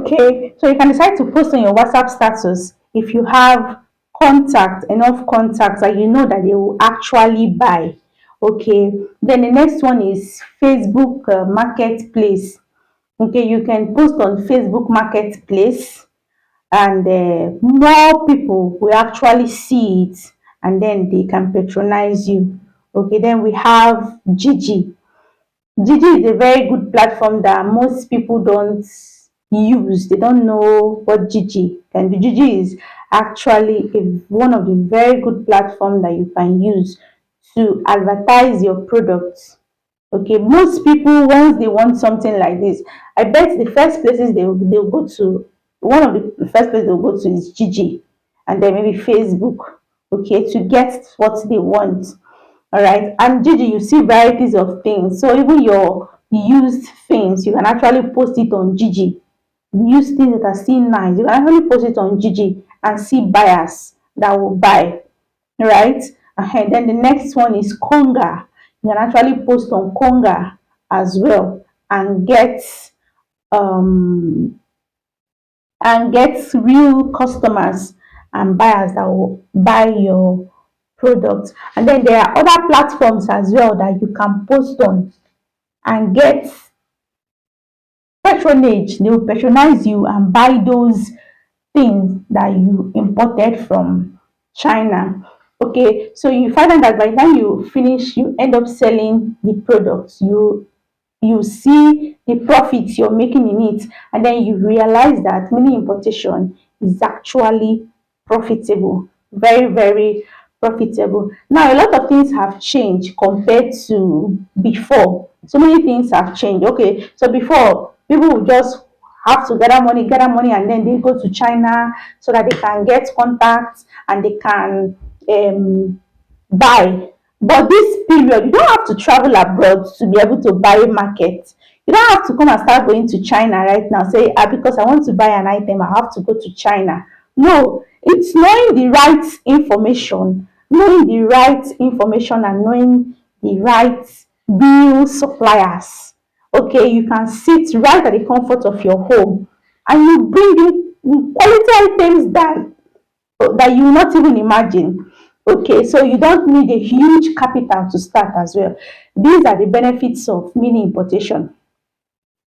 Okay, so you can decide to post on your WhatsApp status if you have enough contacts that you know that they will actually buy. Okay, then the next one is Facebook Marketplace. Okay, you can post on Facebook Marketplace, and more people will actually see it, and then they can patronize you. Okay, then we have Gigi. Gigi is a very good platform that most people don't use. They don't know what Gigi can do. Gigi is actually one of the very good platform that you can use to advertise your products. Okay, most people, once they want something like this, I bet the first places they'll go to, one of the first places they'll go to is Gigi, and then maybe Facebook, okay, to get what they want. All right, and Gigi, you see varieties of things. So even your used things, you can actually post it on Gigi. Used things that are still nice, you can actually post it on Gigi and see buyers that will buy, right? Then the next one is Konga. You can actually post on Konga as well and um get real customers and buyers that will buy your product. And then there are other platforms as well that you can post on and get patronage. They will patronize you and buy those things that you imported from China. Okay, so you find out that by the time you finish, you end up selling the products. You see the profits you're making in it, and then you realize that mini importation is actually profitable, very, very profitable. Now, a lot of things have changed compared to before. So many things have changed. Okay, so before, people would just have to gather money, and then they go to China so that they can get contacts and they can buy. But this period, you don't have to travel abroad to be able to buy market. You don't have to come and start going to China right now. Say, because I want to buy an item, I have to go to China. No, it's knowing the right information, and knowing the right real suppliers. Okay, you can sit right at the comfort of your home and you bring in quality items that you will not even imagine. Okay, so you don't need a huge capital to start as well. These are the benefits of mini importation.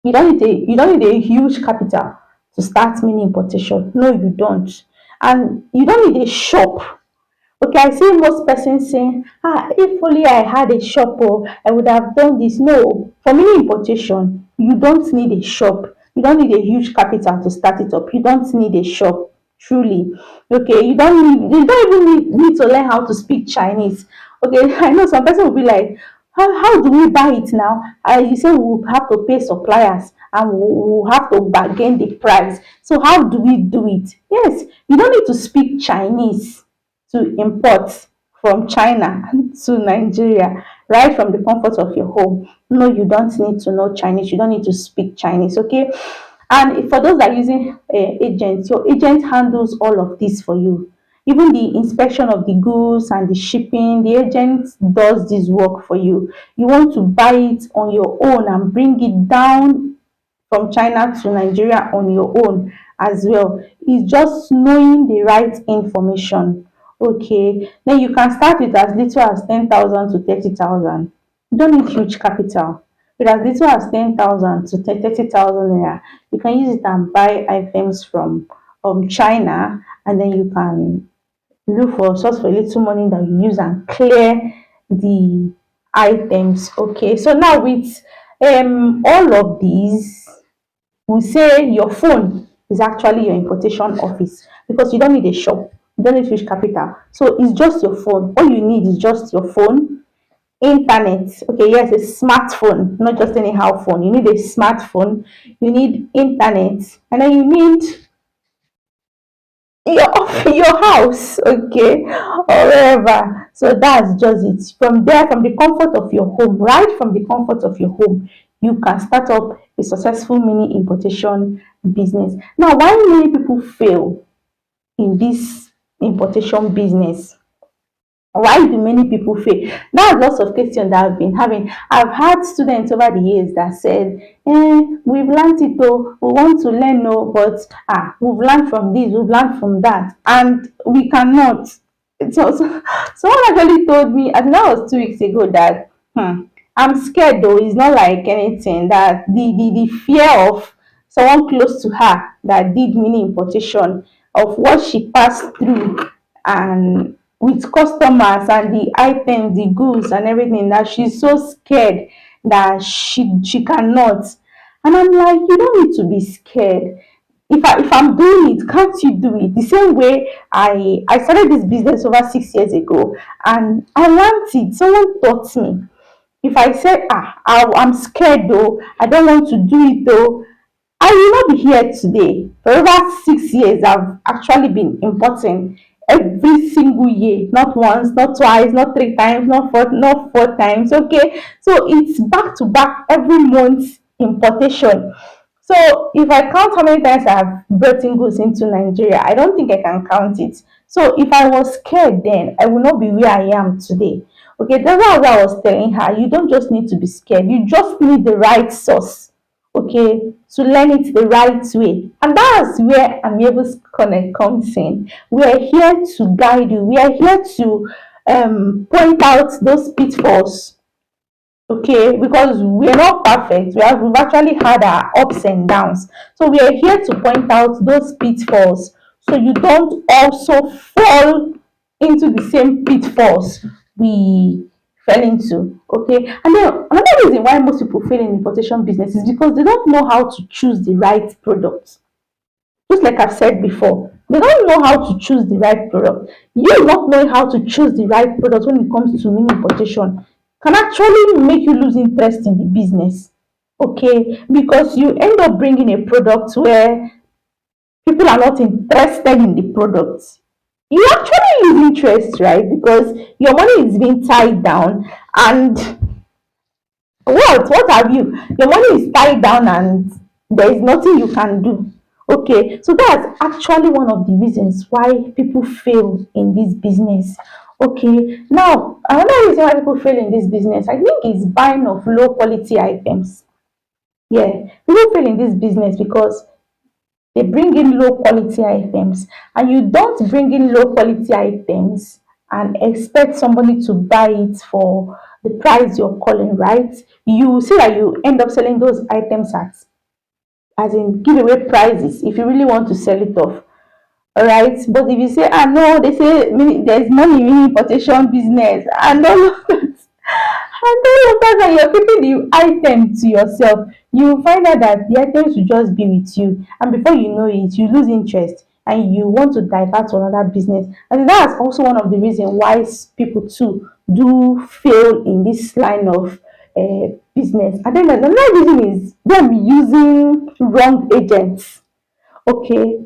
You don't need a huge capital to start mini importation. No, you don't. And you don't need a shop. Okay, I see most persons saying, if only I had a shop, or I would have done this. No, for mini importation, you don't need a shop. You don't need a huge capital to start it up. You don't need a shop, truly. Okay, you don't even need to learn how to speak Chinese. Okay, I know some person will be like, how do we buy it now? You say we'll have to pay suppliers and we'll have to bargain the price. So how do we do it? Yes, you don't need to speak Chinese to import from China to Nigeria, right from the comfort of your home. No, you don't need to know Chinese. You don't need to speak Chinese, okay? And for those that are using agents, your agent handles all of this for you. Even the inspection of the goods and the shipping, the agent does this work for you. You want to buy it on your own and bring it down from China to Nigeria on your own as well. It's just knowing the right information. Okay, then you can start with as little as 10,000 to 30,000. You don't need huge capital. With as little as 10,000 to 30,000 naira, you can use it and buy items from China, and then you can look for a source for a little money that you use and clear the items. Okay, so now with all of these, we say your phone is actually your importation office, because you don't need a shop, you don't need huge capital. So it's just your phone. All you need is just your phone, internet. Okay, yes, a smartphone, not just anyhow phone. You need a smartphone, you need internet, and then you need your house, okay, or wherever. So that's just it. From there, from the comfort of your home, right from the comfort of your home, you can start up a successful mini importation business. Now, why many people fail in this importation business Why do many people fail? That's lots of questions that I've been having. I've had students over the years that said, we've learned it though, we want to learn no, but we've learned from this, we've learned from that, and we cannot. So someone actually told me, I think that was 2 weeks ago, that I'm scared though. It's not like anything, that the fear of someone close to her that did mini importation, of what she passed through, and with customers and the items, the goods and everything, that she's so scared that she cannot. And I'm like, you don't need to be scared. If I'm doing it, can't you do it? The same way I started this business over 6 years ago, and I learned it. Someone taught me. If I said, I'm scared though, I don't want to do it though, I will not be here today. For over 6 years, I've actually been importing every single year, not once, not twice, not three times, not four times. Okay, so it's back to back every month importation. So if I count how many times I have brought in goods into Nigeria, I don't think I can count it. So if I was scared then, I will not be where I am today. Okay, that's what I was telling her. You don't just need to be scared. You just need the right source, okay, to learn it the right way. And that's where Amiable's Connect comes in. We are here to guide you. We are here to point out those pitfalls, okay, because we're not perfect. We've actually had our ups and downs. So we are here to point out those pitfalls so you don't also fall into the same pitfalls we fell into. Okay. And then another reason why most people fail in importation business is because they don't know how to choose the right product. Just like I've said before, they don't know how to choose the right product. You not knowing how to choose the right product when it comes to mini importation can actually make you lose interest in the business. Okay, because you end up bringing a product where people are not interested in the product. You actually lose interest, right? Because your money is being tied down, and what have you? Your money is tied down and there is nothing you can do. Okay, so that's actually one of the reasons why people fail in this business. Okay, now another reason why people fail in this business, I think, is buying of low quality items. Yeah, people fail in this business because they bring in low quality items, and you don't bring in low quality items and expect somebody to buy it for the price you're calling, right? You see that you end up selling those items at, as in, giveaway prices if you really want to sell it off. All right, but if you say, no, they say there's money in importation business and all of that, and all of that, and you're keeping the item to yourself, you find out that the items will just be with you, and before you know it, you lose interest and you want to divert to another business. And that's also one of the reasons why people too do fail in this line of business. And then another reason is them using wrong agents. Okay,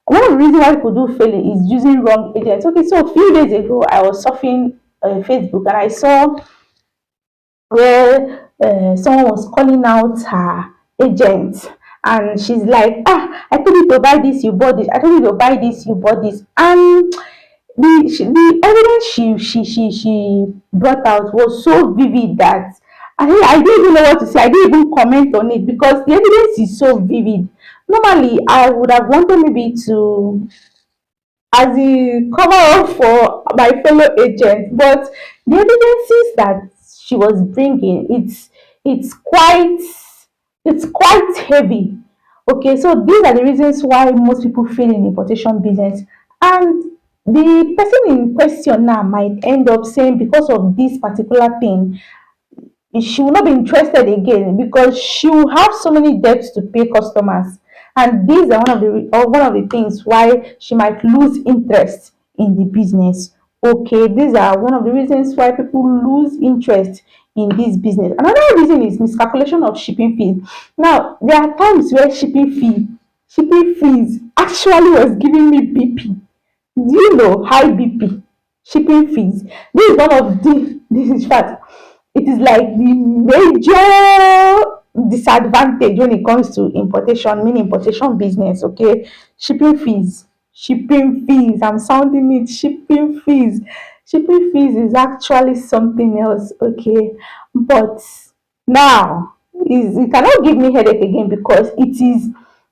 one of the reasons why people do fail is using wrong agents. Okay, so a few days ago, I was surfing Facebook, and I saw where someone was calling out her agent, and she's like, I told you to buy this, you bought this. I told you to buy this, you bought this. And the evidence she brought out was so vivid that I didn't even know what to say. I didn't even comment on it because the evidence is so vivid. Normally, I would have wanted maybe to, as a cover up for my fellow agent, but the evidences that she was bringing, it's quite it's quite heavy. Okay, so these are the reasons why most people fail in importation business. And the person in question now might end up saying, because of this particular thing, she will not be interested again because she will have so many debts to pay customers, and these are one of the things why she might lose interest in the business. Okay, these are one of the reasons why people lose interest in this business. Another reason is miscalculation of shipping fees. Now, there are times where shipping fees actually was giving me BP. Do you know high BP shipping fees? This is one of the this is fact. It is like the major disadvantage when it comes to importation, mini importation business. Okay, shipping fees, shipping fees. I'm sounding it. Shipping fees, Shipping fees is actually something else, okay? But now is it cannot give me headache again because it is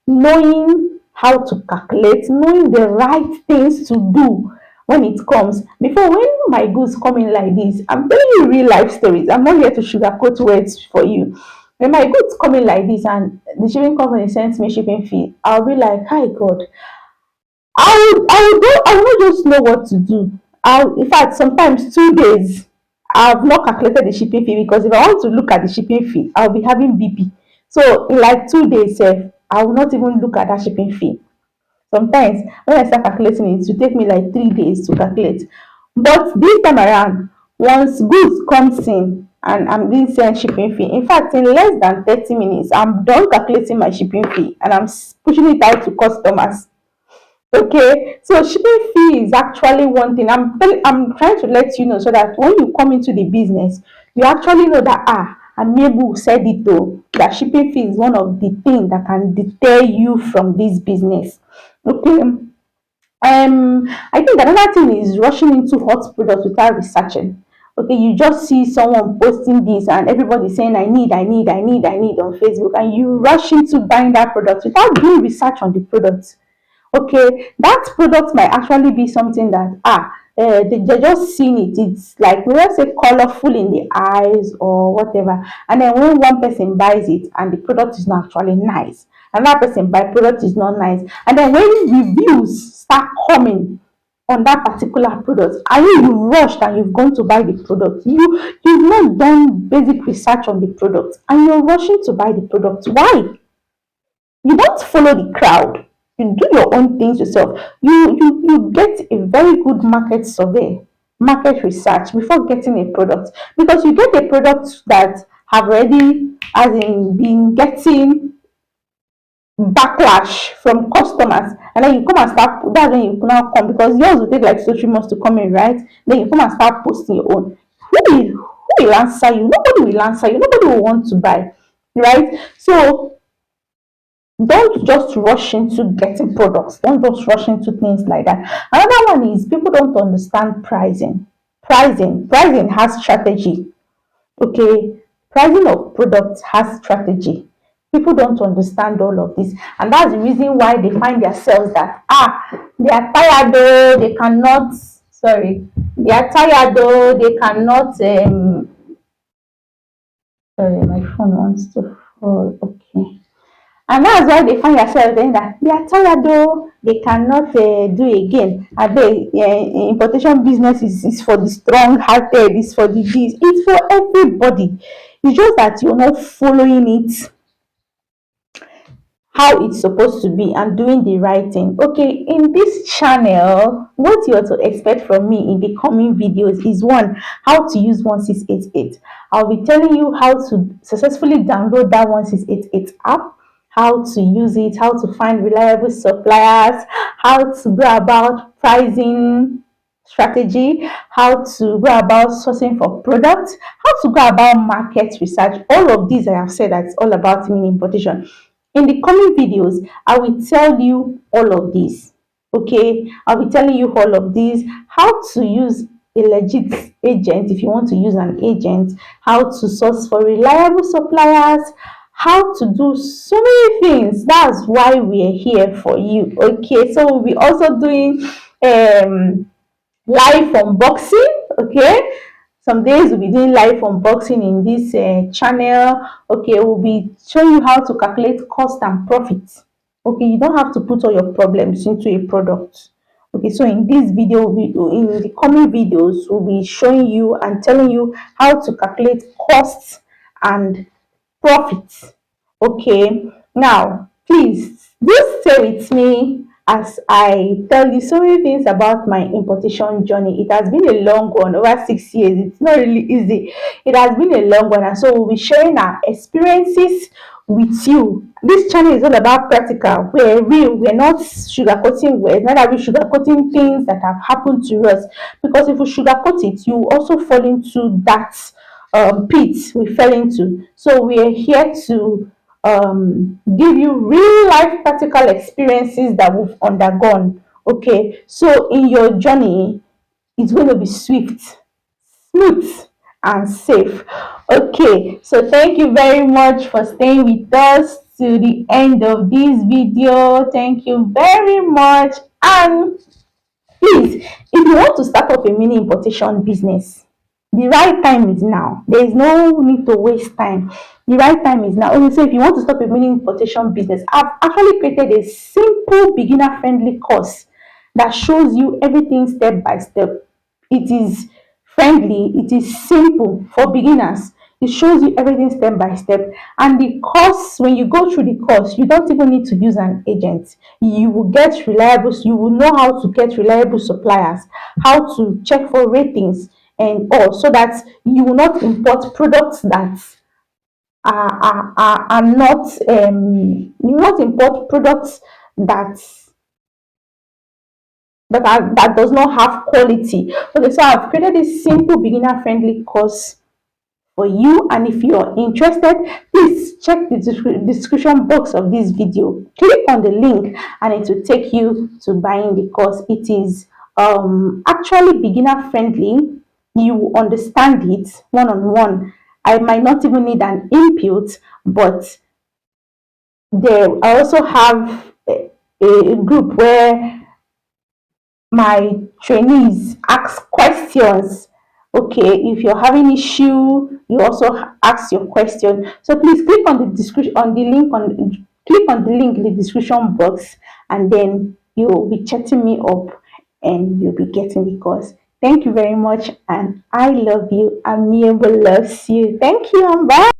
knowing how to calculate, knowing the right things to do when it comes. Before when my goods come in like this, I'm telling you real life stories. I'm not here to sugarcoat words for you. When my goods come in like this and the shipping company sends me shipping fee, I'll be like, hi God, I will not just know what to do. In fact, sometimes 2 days, I've not calculated the shipping fee because if I want to look at the shipping fee, I'll be having BP. So in like 2 days, I will not even look at that shipping fee. Sometimes when I start calculating it will take me like 3 days to calculate. But this time around, once goods comes in and I'm being sent shipping fee, in fact in less than 30 minutes, I'm done calculating my shipping fee and I'm pushing it out to customers. Okay, so shipping fee is actually one thing. I'm trying to let you know so that when you come into the business, you actually know that Amiable said it though, that shipping fee is one of the things that can deter you from this business. Okay. I think another thing is rushing into hot products without researching. Okay, you just see someone posting this and everybody saying I need on Facebook, and you rush into buying that product without doing research on the product. Okay, that product might actually be something that they just seen it. It's like we let's say colorful in the eyes or whatever. And then when one person buys it and the product is not actually nice, another person buy product is not nice. And then when reviews start coming on that particular product and you rushed and you've gone to buy the product, you've not done basic research on the product and you're rushing to buy the product. Why? You don't follow the crowd. You do your own things yourself. You get a very good market survey, market research before getting a product, because you get a product that have already as in been getting backlash from customers, and then you come and start, that's when you now come, because yours will take like 2 3 months to come in, right? Then you come and start posting your own. Who will answer you? Nobody will answer you. Nobody will want to buy, right? So don't just rush into getting products. Don't just rush into things like that. Another one is people don't understand pricing. Pricing has strategy. Okay, pricing of products has strategy. People don't understand all of this, and that's the reason why they find themselves that they are tired though they cannot. Sorry, they are tired though they cannot. Sorry, my phone wants to fall. Okay. And that's why they find themselves saying that they are tired though, they cannot do again. And the importation business is for the strong hearted, it's for the this, it's for everybody. It's just that you're not following it how it's supposed to be and doing the right thing. Okay, in this channel, what you're to expect from me in the coming videos is one, how to use 1688. I'll be telling you how to successfully download that 1688 app, how to use it, how to find reliable suppliers, how to go about pricing strategy, how to go about sourcing for products, how to go about market research. All of these I have said that's all about mini importation. In the coming videos, I will tell you all of this. Okay, I'll be telling you all of this, how to use a legit agent if you want to use an agent, how to source for reliable suppliers, how to do so many things. That's why we're here for you. Okay, so we'll be also doing live unboxing. Okay, some days we'll be doing live unboxing in this channel. Okay, we'll be showing you how to calculate cost and profit. Okay, you don't have to put all your problems into a product. Okay, so in this video, in the coming videos, we'll be showing you and telling you how to calculate costs and profit. Okay, now please do stay with me as I tell you so many things about my importation journey. It has been a long one, over 6 years. It's not really easy. It has been a long one, and so we'll be sharing our experiences with you. This channel is all about practical. We're real. We're not sugarcoating words. Not that we sugarcoating things that have happened to us. Because if we sugarcoat it, you also fall into that pit we fell into. So we are here to give you real life practical experiences that we've undergone. Okay, so in your journey, It's going to be swift, smooth, and safe. Okay, so thank you very much for staying with us to the end of this video. Thank you very much. And please, if you want to start up a mini importation business, the right time is now. There is no need to waste time. The right time is now. Okay, so if you want to start a mini importation business, I've actually created a simple beginner friendly course that shows you everything step by step. It is friendly, it is simple for beginners. It shows you everything step by step. And the course, when you go through the course, you don't even need to use an agent. You will get reliable, you will know how to get reliable suppliers, how to check for ratings and all, so that you will not import products that are not you will not import products that that does not have quality. Okay, so I've created this simple beginner friendly course for you, and if you're interested, please check the description box of this video, click on the link, and it will take you to buying the course. It is actually beginner friendly. You will understand it one on one. I might not even need an input, but there I also have a group where my trainees ask questions. Okay, if you're having issue, you also ask your question. So please click on the description, on the link on click on the link in the description box, and then you'll be chatting me up and you'll be getting the course. Thank you very much, and I love you. Amiable loves you. Thank you, and bye.